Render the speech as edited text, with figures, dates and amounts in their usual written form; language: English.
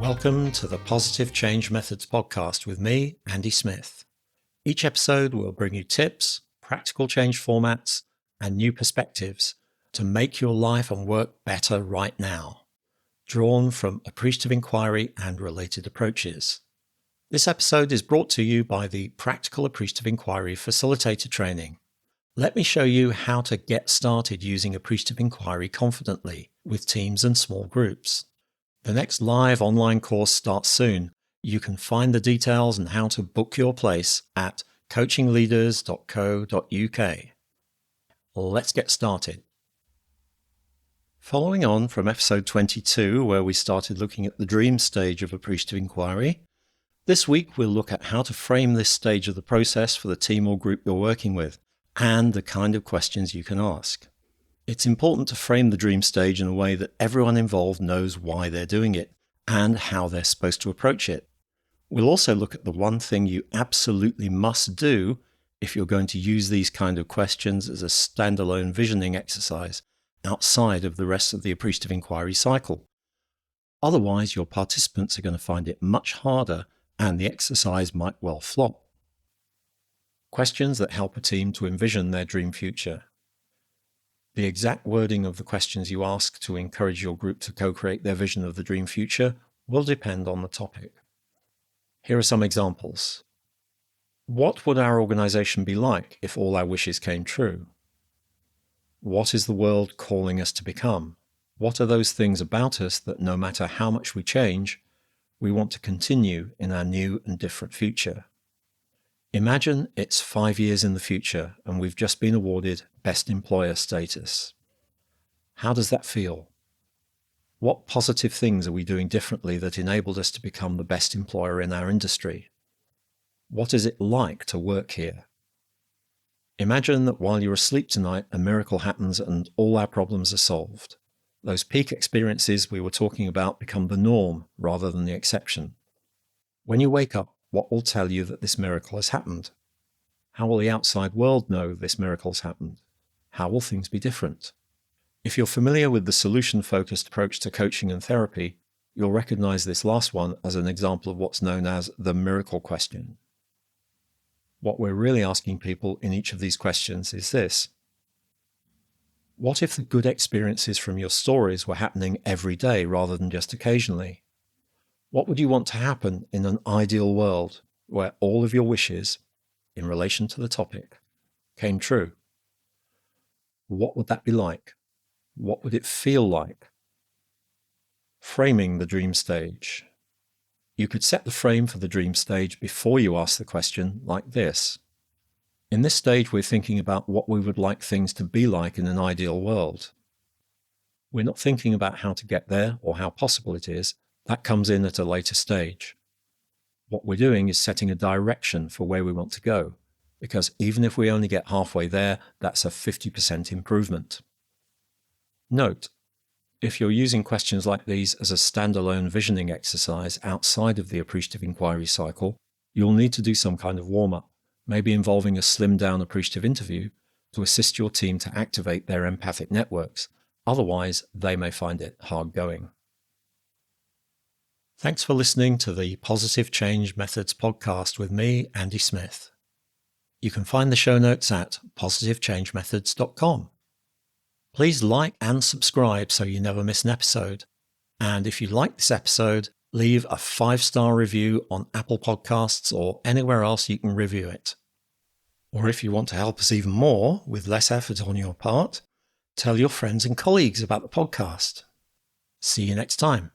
Welcome to the Positive Change Methods podcast with me, Andy Smith. Each episode will bring you tips, practical change formats, and new perspectives to make your life and work better right now, drawn from Appreciative Inquiry and related approaches. This episode is brought to you by the Practical Appreciative Inquiry Facilitator Training. Let me show you how to get started using Appreciative Inquiry confidently with teams and small groups. The next live online course starts soon. You can find the details and how to book your place at coachingleaders.co.uk. Let's get started. Following on from episode 22, where we started looking at the dream stage of Appreciative Inquiry, this week we'll look at how to frame this stage of the process for the team or group you're working with, and the kind of questions you can ask. It's important to frame the dream stage in a way that everyone involved knows why they're doing it and how they're supposed to approach it. We'll also look at the one thing you absolutely must do if you're going to use these kind of questions as a standalone visioning exercise outside of the rest of the Appreciative Inquiry cycle. Otherwise, your participants are going to find it much harder and the exercise might well flop. Questions that help a team to envision their dream future. The exact wording of the questions you ask to encourage your group to co-create their vision of the dream future will depend on the topic. Here are some examples. What would our organization be like if all our wishes came true? What is the world calling us to become? What are those things about us that no matter how much we change, we want to continue in our new and different future? Imagine it's 5 years in the future and we've just been awarded Best Employer status. How does that feel? What positive things are we doing differently that enabled us to become the best employer in our industry? What is it like to work here? Imagine that while you're asleep tonight, a miracle happens and all our problems are solved. Those peak experiences we were talking about become the norm rather than the exception. When you wake up, what will tell you that this miracle has happened? How will the outside world know this miracle has happened? How will things be different? If you're familiar with the solution-focused approach to coaching and therapy, you'll recognize this last one as an example of what's known as the miracle question. What we're really asking people in each of these questions is this: what if the good experiences from your stories were happening every day rather than just occasionally? What would you want to happen in an ideal world where all of your wishes, in relation to the topic, came true? What would that be like? What would it feel like? Framing the dream stage. You could set the frame for the dream stage before you ask the question like this. In this stage, we're thinking about what we would like things to be like in an ideal world. We're not thinking about how to get there or how possible it is. That comes in at a later stage. What we're doing is setting a direction for where we want to go, because even if we only get halfway there, that's a 50% improvement. Note, if you're using questions like these as a standalone visioning exercise outside of the Appreciative Inquiry cycle, you'll need to do some kind of warm-up, maybe involving a slimmed-down appreciative interview to assist your team to activate their empathic networks. Otherwise, they may find it hard going. Thanks for listening to the Positive Change Methods podcast with me, Andy Smith. You can find the show notes at positivechangemethods.com. Please like and subscribe so you never miss an episode. And if you like this episode, leave a 5-star review on Apple Podcasts or anywhere else you can review it. Or if you want to help us even more with less effort on your part, tell your friends and colleagues about the podcast. See you next time.